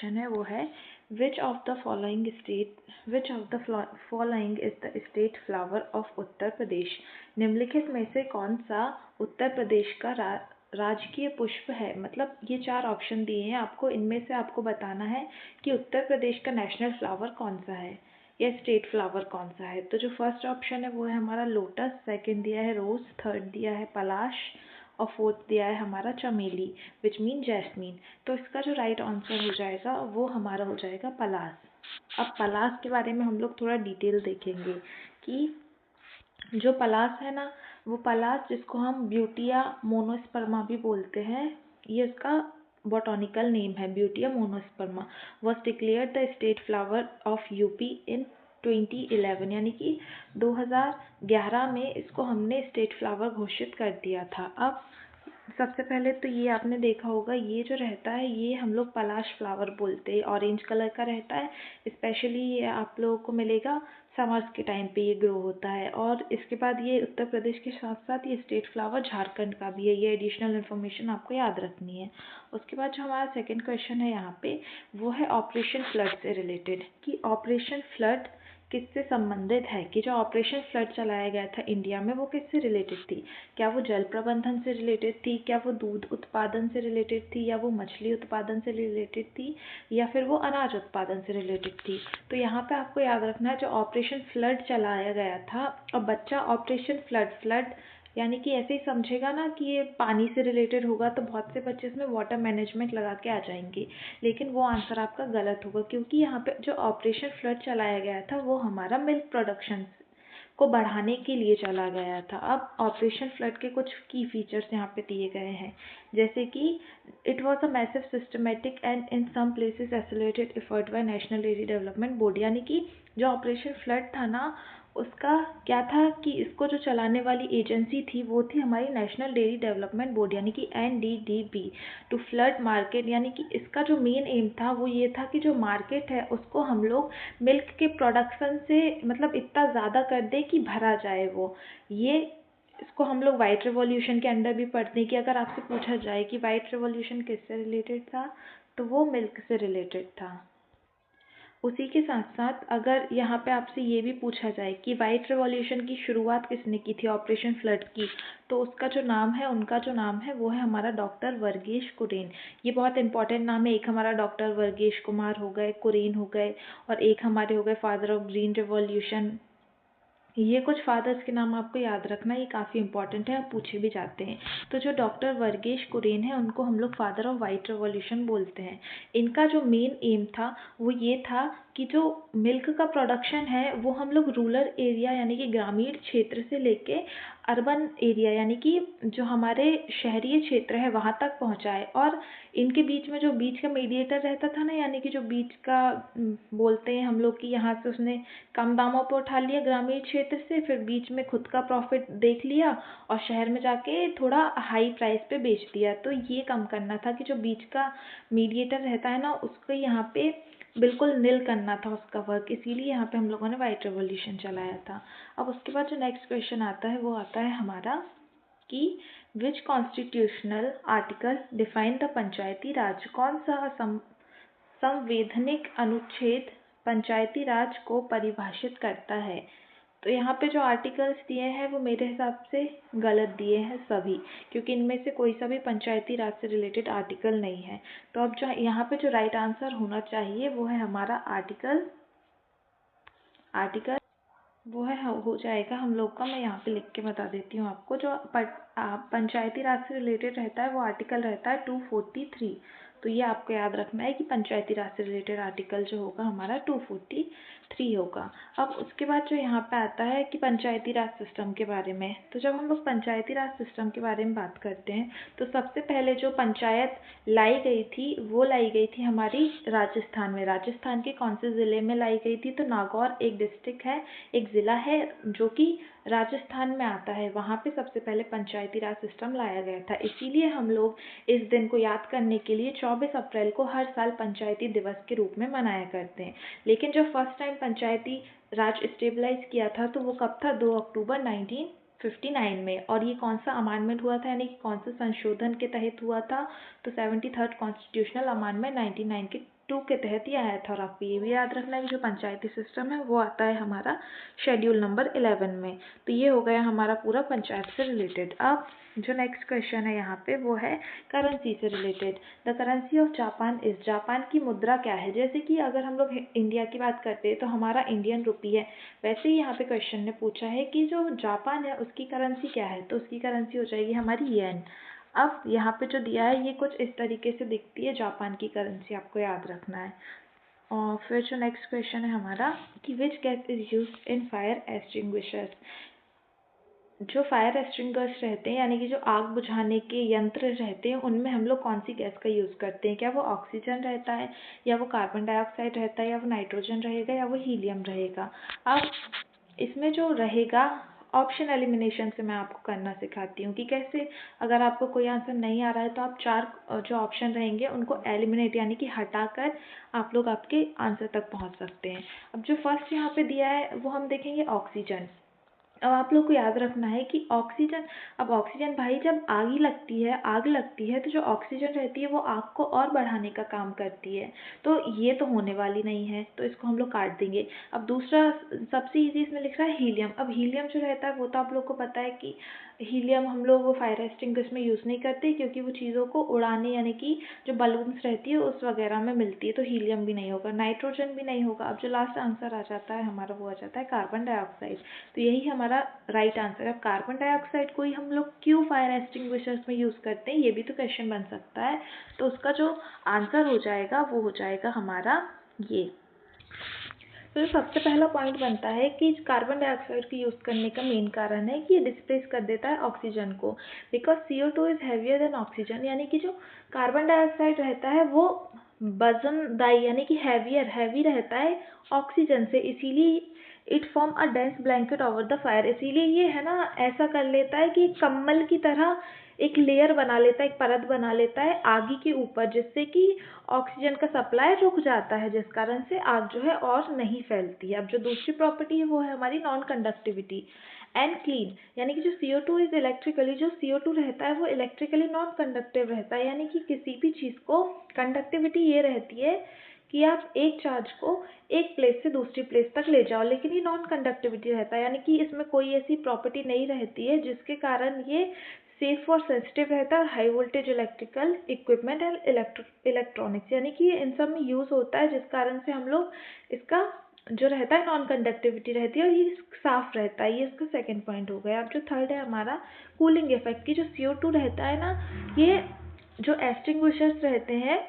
Question है वो है which of the following is the state flower of Uttar Pradesh. निम्नलिखित में से कौन सा उत्तर प्रदेश का राजकीय पुष्प है। मतलब ये 4 ऑप्शन दिए हैं आपको, इनमें से आपको बताना है कि उत्तर प्रदेश का नेशनल फ्लावर कौन सा है या स्टेट फ्लावर कौन सा है। तो जो फर्स्ट ऑप्शन है वो है हमारा लोटस, सेकंड दिया है रोज, थर्ड दिया है पलाश और फोर्थ दिया है हमारा चमेली विच मीन जैस्मीन। तो इसका जो राइट आंसर हो जाएगा वो हमारा हो जाएगा पलाश। अब पलाश के बारे में हम लोग थोड़ा डिटेल देखेंगे कि जो पलाश है ना, वो पलाश जिसको हम ब्यूटिया मोनोस्पर्मा भी बोलते हैं, ये उसका बॉटनिकल नेम है, Butea monosperma was declared the state flower of UP in 2011, यानी कि 2011 में इसको हमने स्टेट फ्लावर घोषित कर दिया था। अब सबसे पहले तो ये आपने देखा होगा, ये जो रहता है ये हम लोग पलाश फ्लावर बोलते हैं, ऑरेंज कलर का रहता है। स्पेशली ये आप लोगों को मिलेगा समर्स के टाइम पे ये ग्रो होता है। और इसके बाद ये उत्तर प्रदेश के साथ साथ ये स्टेट फ्लावर झारखंड का भी है, ये एडिशनल इन्फॉर्मेशन आपको याद रखनी है। उसके बाद जो हमारा सेकेंड क्वेश्चन है यहाँ पे वो है ऑपरेशन फ्लड से रिलेटेड, कि ऑपरेशन फ्लड किससे संबंधित है, कि जो ऑपरेशन फ्लड चलाया गया था इंडिया में वो किससे रिलेटेड थी। क्या वो जल प्रबंधन से रिलेटेड थी, क्या वो दूध उत्पादन से रिलेटेड थी, या वो मछली उत्पादन से रिलेटेड थी, या फिर वो अनाज उत्पादन से रिलेटेड थी। तो यहाँ पे आपको याद रखना है जो ऑपरेशन फ्लड चलाया गया था। और बच्चा ऑपरेशन फ्लड यानी कि ऐसे ही समझेगा ना कि ये पानी से रिलेटेड होगा, तो बहुत से बच्चे इसमें वाटर मैनेजमेंट लगा के आ जाएंगे, लेकिन वो आंसर आपका गलत होगा, क्योंकि यहाँ पे जो ऑपरेशन फ्लड चलाया गया था वो हमारा मिल्क प्रोडक्शन को बढ़ाने के लिए चला गया था। अब ऑपरेशन फ्लड के कुछ की फीचर्स यहाँ पे दिए गए हैं, जैसे कि it was a massive systematic and in some places accelerated effort by National Dairy Development Board, यानी कि जो ऑपरेशन फ्लड था ना उसका क्या था कि इसको जो चलाने वाली एजेंसी थी वो थी हमारी नेशनल डेयरी डेवलपमेंट बोर्ड यानी कि NDDB टू फ्लड मार्केट। यानी कि इसका जो मेन एम था वो ये था कि जो मार्केट है उसको हम लोग मिल्क के प्रोडक्शन से मतलब इतना ज़्यादा कर दे कि भरा जाए वो। ये इसको हम लोग वाइट रिवॉल्यूशन के अंडर भी पढ़ते हैं कि अगर आपसे पूछा जाए कि वाइट रिवॉल्यूशन किससे रिलेटेड था तो वो मिल्क से रिलेटेड था। उसी के साथ साथ अगर यहाँ पे आपसे ये भी पूछा जाए कि वाइट रिवॉल्यूशन की शुरुआत किसने की थी ऑपरेशन फ्लड की, तो उसका जो नाम है उनका जो नाम है वो है हमारा डॉक्टर वर्गीश कुरेन। ये बहुत इंपॉर्टेंट नाम है, एक हमारा डॉक्टर वर्गीश कुमार हो गए, कुरेन हो गए, और एक हमारे हो गए फादर ऑफ ग्रीन रिवॉल्यूशन। ये कुछ फादर्स के नाम आपको याद रखना, ये काफ़ी इंपॉर्टेंट है, आप पूछे भी जाते हैं। तो जो डॉक्टर वर्गीश कुरेन है उनको हम लोग फादर ऑफ वाइट रिवॉल्यूशन बोलते हैं। इनका जो मेन एम था वो ये था कि जो मिल्क का प्रोडक्शन है वो हम लोग रूरल एरिया यानी कि ग्रामीण क्षेत्र से लेके अर्बन एरिया यानी कि जो हमारे शहरी क्षेत्र है वहाँ तक पहुँचाए। और इनके बीच में जो बीच का मीडिएटर रहता था ना, यानी कि जो बीच का बोलते हैं हम लोग कि यहाँ से उसने कम दामों पर उठा लिया ग्रामीण क्षेत्र से, फिर बीच में खुद का प्रॉफिट देख लिया और शहर में जाके थोड़ा हाई प्राइस पे बेच दिया। तो ये कम करना था कि जो बीच का मीडिएटर रहता है ना उसको यहाँ पे बिल्कुल नील करना था उसका वर्क, इसीलिए यहाँ पे हम लोगों ने वाइट रेवोल्यूशन चलाया था। अब उसके बाद जो नेक्स्ट क्वेश्चन आता है वो आता है हमारा कि विच कॉन्स्टिट्यूशनल आर्टिकल डिफाइन द पंचायती राज। कौन सा संवैधानिक अनुच्छेद पंचायती राज को परिभाषित करता है। तो यहाँ पे जो आर्टिकल्स दिए हैं वो मेरे हिसाब से गलत दिए हैं सभी, क्योंकि इनमें से कोई सा भी पंचायती राज से रिलेटेड आर्टिकल नहीं है। तो अब जो यहाँ पे जो राइट आंसर होना चाहिए वो है हमारा आर्टिकल वो है हो जाएगा हम लोग का, मैं यहाँ पे लिख के बता देती हूँ आपको। जो पंचायती राज से रिलेटेड रहता है वो आर्टिकल रहता है 243। तो ये आपको याद रखना है कि पंचायती राज से रिलेटेड आर्टिकल जो होगा हमारा 243 होगा। अब उसके बाद जो यहाँ पे आता है कि पंचायती राज सिस्टम के बारे में, तो जब हम लोग पंचायती राज सिस्टम के बारे में बात करते हैं तो सबसे पहले जो पंचायत लाई गई थी वो लाई गई थी हमारी राजस्थान में। राजस्थान के कौन से ज़िले में लाई गई थी, तो नागौर एक डिस्ट्रिक्ट है, एक ज़िला है जो कि राजस्थान में आता है, वहाँ पे सबसे पहले पंचायती राज सिस्टम लाया गया था। इसीलिए हम लोग इस दिन को याद करने के लिए 24 अप्रैल को हर साल पंचायती दिवस के रूप में मनाया करते हैं। लेकिन जब फर्स्ट टाइम पंचायती राज स्टेबलाइज किया था तो वो कब था, 2 अक्टूबर 1959 में। और ये कौन सा अमेंडमेंट हुआ था यानी कि कौन सा संशोधन के तहत हुआ था, तो 73rd कॉन्स्टिट्यूशनल अमेंडमेंट 2 के तहत ये आया था। और आपको ये भी याद रखना है कि जो पंचायती सिस्टम है वो आता है हमारा शेड्यूल नंबर 11 में। तो ये हो गया हमारा पूरा पंचायत से रिलेटेड। अब जो नेक्स्ट क्वेश्चन है यहाँ पे वो है करेंसी से related. The currency of Japan is, Japan की मुद्रा क्या है? जैसे कि अगर हम लोग इंडिया की बात करते हैं तो हमारा इंडियन रुपी है, वैसे ही यहाँ पे क्वेश्चन ने पूछा है कि जो जापान है उसकी करेंसी क्या है, तो उसकी करेंसी हो जाएगी हमारी येन। अब यहाँ पे जो दिया है ये कुछ इस तरीके से दिखती है जापान की करेंसी, आपको याद रखना है। और फिर जो नेक्स्ट क्वेश्चन है हमारा कि which gas is used in fire extinguishers. जो फायर एक्सटिंग्विशर्स रहते हैं यानी कि जो आग बुझाने के यंत्र रहते हैं उनमें हम लोग कौन सी गैस का यूज़ करते हैं? क्या वो ऑक्सीजन रहता है, या वो कार्बन डाइऑक्साइड रहता है, या वो नाइट्रोजन रहेगा, या वो हीलियम रहेगा? अब इसमें जो रहेगा ऑप्शन एलिमिनेशन से मैं आपको करना सिखाती हूँ कि कैसे, अगर आपको कोई आंसर नहीं आ रहा है तो आप 4 जो ऑप्शन रहेंगे उनको एलिमिनेट यानी कि हटाकर आप लोग आपके आंसर तक पहुँच सकते हैं। अब जो फर्स्ट यहाँ पे दिया है वो हम देखेंगे ऑक्सीजन। अब आप लोग को याद रखना है कि ऑक्सीजन, अब ऑक्सीजन भाई जब आग लगती है तो जो ऑक्सीजन रहती है वो आग को और बढ़ाने का काम करती है, तो ये तो होने वाली नहीं है, तो इसको हम लोग काट देंगे। अब दूसरा सबसे इजी इसमें लिख रहा है हीलियम। अब हीलियम जो रहता है वो तो आप लोग को पता है कि हीलियम हम लोग वो फायर एक्सटिंग्विशर में यूज़ नहीं करते, क्योंकि वो चीज़ों को उड़ाने यानी कि जो बलून्स रहती है उस वगैरह में मिलती है, तो हीलियम भी नहीं होगा, नाइट्रोजन भी नहीं होगा। अब जो लास्ट आंसर आ जाता है हमारा वो आ जाता है कार्बन डाइऑक्साइड। तो यही हमारा राइट आंसर है। अब कार्बन डाइऑक्साइड को ही हम लोग क्यों फायर एक्सटिंग्विशर्स में यूज़ करते हैं, ये भी तो क्वेश्चन बन सकता है। तो उसका जो आंसर हो जाएगा वो हो जाएगा हमारा ये। तो सबसे पहला पॉइंट बनता है कि कार्बन डाइऑक्साइड को यूज़ करने का मेन कारण है कि ये डिस्प्लेस कर देता है ऑक्सीजन को, because CO2 is heavier than oxygen, यानी कि जो कार्बन डाइऑक्साइड रहता है वो वजनदायी यानी कि हैवी रहता है ऑक्सीजन से, इसीलिए it form a dense blanket over the fire. इसीलिए ये है ना ऐसा कर लेता है कि कम्बल की तरह एक लेयर बना लेता है, एक परत बना लेता है आगे के ऊपर, जिससे कि ऑक्सीजन का सप्लाई रुक जाता है, जिस कारण से आग जो है और नहीं फैलती है। अब जो दूसरी प्रॉपर्टी है वो है हमारी नॉन कंडक्टिविटी एंड क्लीन, यानी कि जो CO2 इज इलेक्ट्रिकली, जो CO2 रहता है वो इलेक्ट्रिकली नॉन कंडक्टिव रहता है, यानी कि किसी भी चीज़ को कंडक्टिविटी ये रहती है कि आप एक चार्ज को एक प्लेस से दूसरी प्लेस तक ले जाओ, लेकिन ये नॉन कंडक्टिविटी रहता है, यानी कि इसमें कोई ऐसी प्रॉपर्टी नहीं रहती है जिसके कारण ये सेफ और सेंसिटिव रहता है। High voltage electrical equipment and electronics, यानी कि इन सब में यूज़ होता है, जिस कारण से हम लोग इसका जो रहता है नॉन कंडक्टिविटी रहती है और ये साफ रहता है। ये इसका सेकंड पॉइंट हो गया। अब जो थर्ड है हमारा कूलिंग इफेक्ट की, जो CO2 रहता है ना, ये जो एक्सटिंग्विशर्स रहते हैं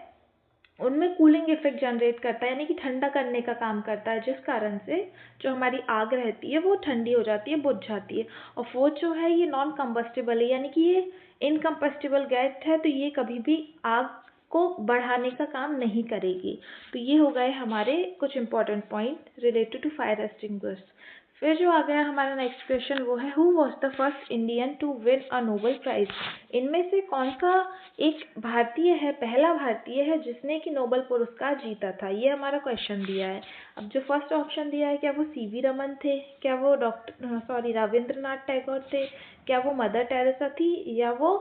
उनमें कूलिंग इफेक्ट जनरेट करता है, यानी कि ठंडा करने का काम करता है, जिस कारण से जो हमारी आग रहती है वो ठंडी हो जाती है, बुझ जाती है। और फोर्थ जो है ये नॉन कंबस्टिबल है, यानी कि ये इनकम्बस्टिबल गैस है, तो ये कभी भी आग को बढ़ाने का काम नहीं करेगी। तो ये हो गए हमारे कुछ important point related to fire extinguishers. फिर जो आ गया हमारा नेक्स्ट क्वेश्चन वो है who was the first Indian to win a Nobel prize. इनमें से कौन सा एक भारतीय है, पहला भारतीय है जिसने कि नोबेल पुरस्कार जीता था, ये हमारा क्वेश्चन दिया है। अब जो फर्स्ट ऑप्शन दिया है, क्या वो CV रमन थे, क्या वो रविंद्रनाथ टैगोर थे, क्या वो मदर टेरेसा थी, या वो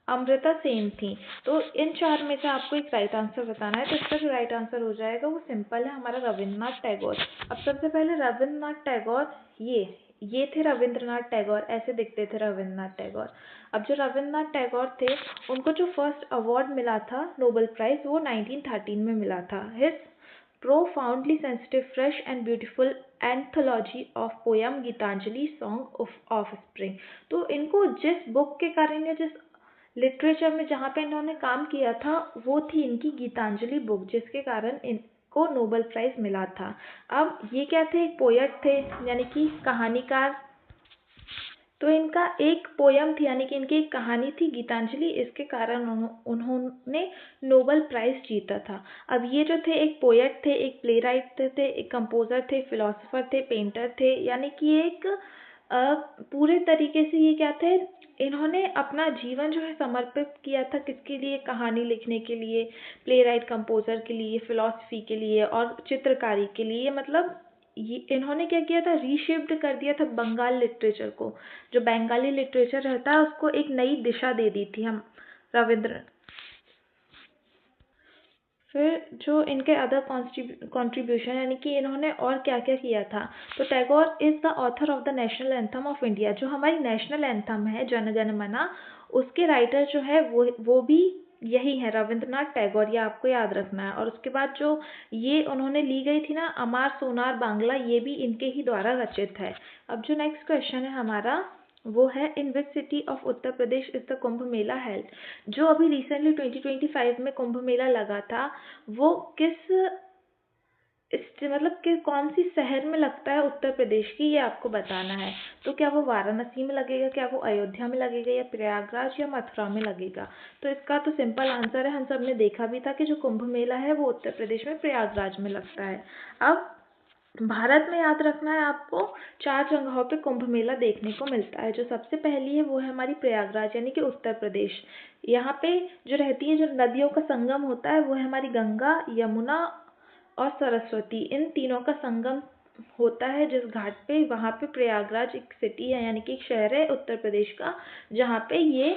अमृता सेन थी। तो इन 4 में से आपको एक राइट आंसर बताना है, तो इसका जो राइट आंसर हो जाएगा वो सिंपल है, हमारा रविंद्रनाथ टैगोर। अब सबसे पहले रविंद्रनाथ टैगोर ये थे रविंद्रनाथ टैगोर, ऐसे दिखते थे रविंद्रनाथ टैगोर। अब जो रविंद्रनाथ टैगोर थे उनको जो फर्स्ट अवार्ड मिला था नोबेल प्राइज वो 1913 में मिला था। His profoundly sensitive, fresh and beautiful anthology of poem Gitanjali song of spring. तो इनको जिस बुक के कारण या जिस लिटरेचर में जहाँ पे इन्होंने काम किया था वो थी इनकी गीतांजलि बुक, जिसके कारण इनको नोबेल प्राइज मिला था। अब ये क्या थे, एक पोएट थे यानी कि कहानीकार। तो इनका एक पोयम थी यानी कि इनकी एक कहानी थी गीतांजलि, इसके कारण उन्होंने नोबेल प्राइज जीता था। अब ये जो थे एक पोएट थे, एक प्ले राइट थे, एक कंपोजर थे, फिलोसोफर थे, पेंटर थे, यानी कि एक पूरे तरीके से ये क्या थे, इन्होंने अपना जीवन जो है समर्पित किया था किसके लिए, कहानी लिखने के लिए, प्ले राइट कंपोजर के लिए, फिलॉसफी के लिए और चित्रकारी के लिए। मतलब ये इन्होंने क्या किया था, रीशेप्ड कर दिया था बंगाल लिटरेचर को, जो बंगाली लिटरेचर रहता है उसको एक नई दिशा दे दी थी हम रविंद्र। फिर जो इनके अदर कॉन्ट्रीब्यूशन यानी कि इन्होंने और क्या क्या किया था, तो Tagore is the author of the national anthem of India. जो हमारी नेशनल एंथम है जन गण मना, उसके राइटर जो है वो भी यही है, रविंद्रनाथ टैगोर, ये आपको याद रखना है। और उसके बाद जो ये उन्होंने ली गई थी ना अमार सोनार बांग्ला, ये भी इनके ही द्वारा रचित है। अब जो नेक्स्ट क्वेश्चन है हमारा वो है, in which city of Uttar Pradesh is the Kumbh Mela held. जो अभी रिसेंटली 2025 में कुंभ मेला लगा था, वो किस मतलब कि कौन सी शहर में लगता है उत्तर प्रदेश की, ये आपको बताना है। तो क्या वो वाराणसी में लगेगा, क्या वो अयोध्या में लगेगा, या प्रयागराज या मथुरा में लगेगा। तो इसका तो सिंपल आंसर है, हम सब ने देखा भी था कि जो कुंभ मेला है वो उत्तर प्रदेश में प्रयागराज में लगता है। अब भारत में याद रखना है आपको, 4 जगहों पे कुंभ मेला देखने को मिलता है। जो सबसे पहली है वो है हमारी प्रयागराज यानी कि उत्तर प्रदेश। यहाँ पे जो रहती है, जो नदियों का संगम होता है, वो है हमारी गंगा, यमुना और सरस्वती। इन तीनों का संगम होता है जिस घाट पे, वहाँ पे प्रयागराज एक सिटी है यानी कि एक शहर है उत्तर प्रदेश का, जहाँ पे ये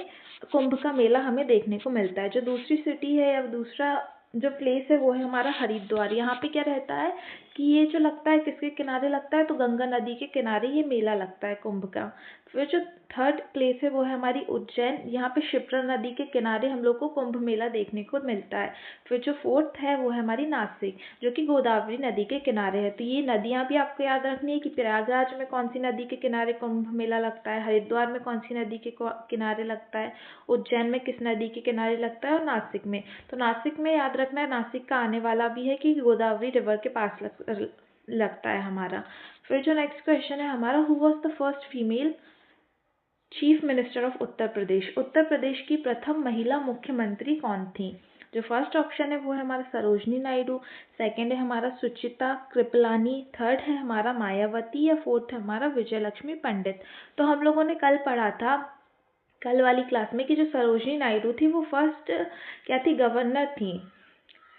कुंभ का मेला हमें देखने को मिलता है। जो दूसरी सिटी है या दूसरा जो प्लेस है वो है हमारा हरिद्वार। यहाँ पे क्या रहता है कि ये जो लगता है किसके किनारे लगता है, तो गंगा नदी के किनारे ये मेला लगता है कुंभ का। फिर जो थर्ड प्लेस है वो है हमारी उज्जैन। यहाँ पे शिप्रा नदी के किनारे हम लोग को कुंभ मेला देखने को मिलता है। फिर जो फोर्थ है वो है हमारी नासिक, जो कि गोदावरी नदी के किनारे है। तो ये नदियाँ भी आपको याद रखनी है कि प्रयागराज में कौन सी नदी के किनारे कुंभ मेला लगता है, हरिद्वार में कौन सी नदी के किनारे लगता है, उज्जैन में किस नदी के किनारे लगता है, और नासिक में। तो नासिक में याद रखना है, नासिक का आने वाला भी है कि गोदावरी रिवर के पास लगता है हमारा। फिर जो नेक्स्ट क्वेश्चन है हमारा, who was the first female chief minister of Uttar Pradesh. Uttar Pradesh की प्रथम महिला मुख्यमंत्री कौन थी। जो फर्स्ट ऑप्शन है वो है हमारा सरोजनी नायडू, सेकंड है हमारा सुचिता कृपलानी, थर्ड है हमारा मायावती, या फोर्थ है हमारा विजय लक्ष्मी पंडित। तो हम लोगों ने कल पढ़ा था, कल वाली क्लास में, कि जो सरोजनी नायडू थी वो फर्स्ट क्या थी, गवर्नर थी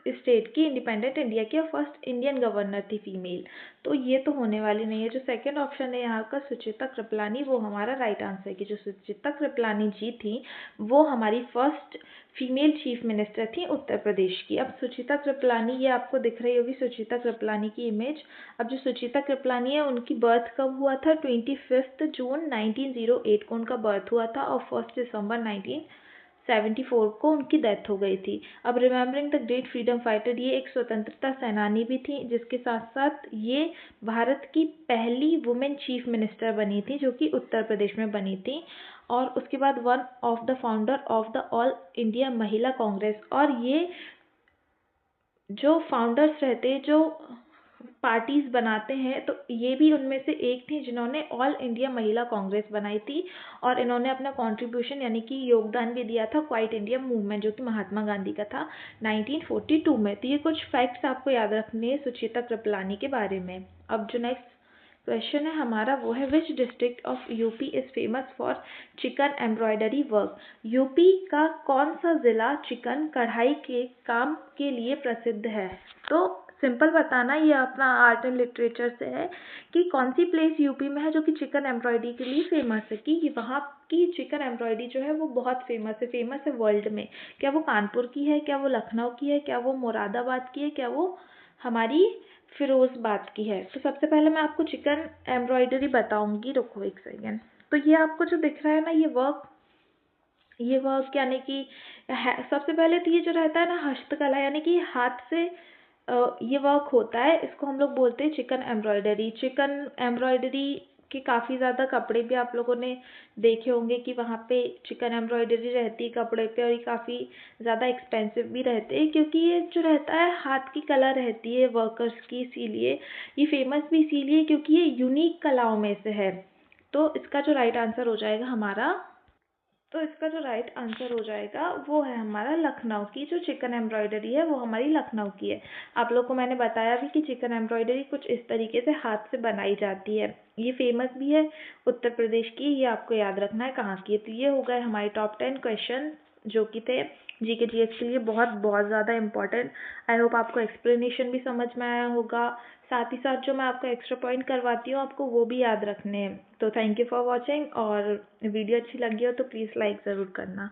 स्टेट की, इंडिपेंडेंट इंडिया की, और फर्स्ट इंडियन गवर्नर थी फीमेल। तो ये तो होने वाली नहीं है। जो सेकंड ऑप्शन है यहाँ का सुचिता कृपलानी, वो हमारा राइट आंसर है कि जो सुचिता कृपलानी जी थी वो हमारी फर्स्ट फीमेल चीफ मिनिस्टर थी उत्तर प्रदेश की। अब सुचिता कृपलानी, ये आपको दिख रही होगी सुचिता कृपलानी की इमेज। अब जो सुचिता कृपलानी है उनकी बर्थ कब हुआ था, 25 जून 1908 को उनका बर्थ हुआ था, और 1 दिसंबर 1974 को उनकी डेथ हो गई थी। अब remembering the great freedom fighter, ये एक स्वतंत्रता सेनानी भी थी, जिसके साथ साथ ये भारत की पहली वुमेन चीफ मिनिस्टर बनी थी, जो कि उत्तर प्रदेश में बनी थी। और उसके बाद one of the founder of the all India महिला कांग्रेस। और ये जो फाउंडर्स रहते हैं, जो पार्टीज बनाते हैं, तो ये भी उनमें से एक थी जिन्होंने ऑल इंडिया महिला कांग्रेस बनाई थी। और इन्होंने अपना कंट्रीब्यूशन यानी कि योगदान भी दिया था क्वाइट इंडिया मूवमेंट, जो कि महात्मा गांधी का था 1942 में। तो ये कुछ फैक्ट्स आपको याद रखने हैं सुचिता कृपलानी के बारे में। अब जो नेक्स्ट क्वेश्चन है हमारा वो है, which district of UP is famous for chicken embroidery work. UP का कौन सा ज़िला चिकन कढ़ाई के काम के लिए प्रसिद्ध है। तो सिंपल बताना, ये अपना आर्ट एंड लिटरेचर से है कि कौन सी प्लेस यूपी में है जो कि चिकन एम्ब्रॉयडरी के लिए फेमस है, कि वहाँ की चिकन एम्ब्रॉयडरी जो है वो बहुत फेमस है वर्ल्ड में। क्या वो कानपुर की है, क्या वो लखनऊ की है, क्या वो मुरादाबाद की है, क्या वो हमारी फिरोज़बाद की है। तो सबसे पहले मैं आपको चिकन एम्ब्रॉयडरी बताऊंगी, रुको एक सेकेंड। तो ये आपको जो दिख रहा है ना, ये वर्क यानी कि सबसे पहले तो ये जो रहता है ना हस्तकला, यानी कि हाथ से ये वर्क होता है, इसको हम लोग बोलते हैं चिकन एम्ब्रॉयडरी। चिकन एम्ब्रॉयडरी के काफ़ी ज़्यादा कपड़े भी आप लोगों ने देखे होंगे कि वहाँ पे चिकन एम्ब्रॉयडरी रहती है कपड़े पे, और ये काफ़ी ज़्यादा एक्सपेंसिव भी रहते हैं, क्योंकि ये जो रहता है हाथ की कला रहती है वर्कर्स की, इसीलिए ये फेमस भी इसीलिए क्योंकि ये यूनिक कलाओं में से है। तो इसका जो राइट आंसर हो जाएगा हमारा, तो इसका जो राइट आंसर हो जाएगा वो है हमारा लखनऊ की जो चिकन एम्ब्रॉयडरी है, वो हमारी लखनऊ की है। आप लोग को मैंने बताया भी कि चिकन एम्ब्रॉयडरी कुछ इस तरीके से हाथ से बनाई जाती है, ये फेमस भी है उत्तर प्रदेश की। ये आपको याद रखना है कहाँ की है। तो ये हो गए हमारे टॉप 10 क्वेश्चन जो कि थे जीके जीएस के लिए बहुत बहुत ज़्यादा इंपॉर्टेंट। आई होप आपको एक्सप्लेनेशन भी समझ में आया होगा, साथ ही साथ जो मैं आपको एक्स्ट्रा पॉइंट करवाती हूँ आपको वो भी याद रखने हैं। तो थैंक यू फॉर वॉचिंग, और वीडियो अच्छी लगी हो तो प्लीज़ लाइक ज़रूर करना।